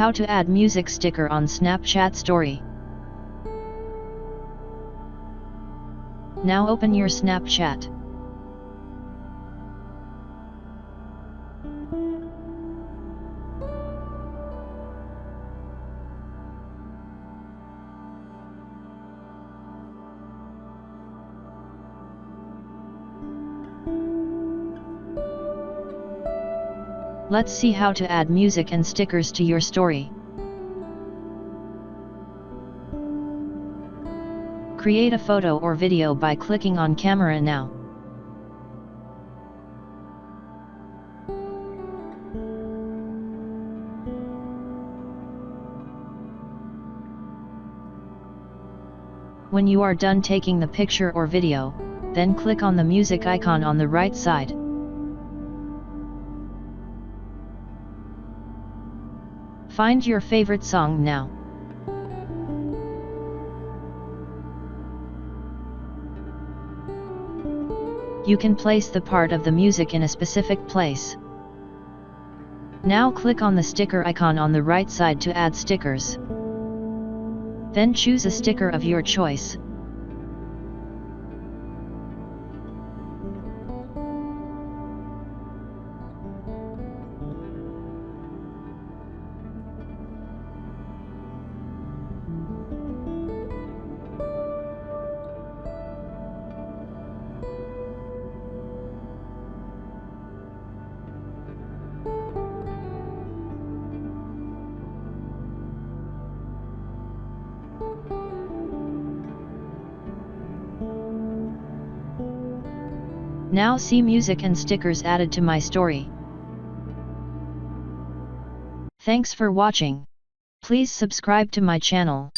How to add music sticker on Snapchat story. Now open your Snapchat. Let's see how to add music and stickers to your story. Create a photo or video by clicking on Camera now. When you are done taking the picture or video, then click on the music icon on the right side. Find your favorite song now. You can place the part of the music in a specific place. Now click on the sticker icon on the right side to add stickers. Then choose a sticker of your choice. Now see music and stickers added to my story. Thanks for watching. Please subscribe to my channel.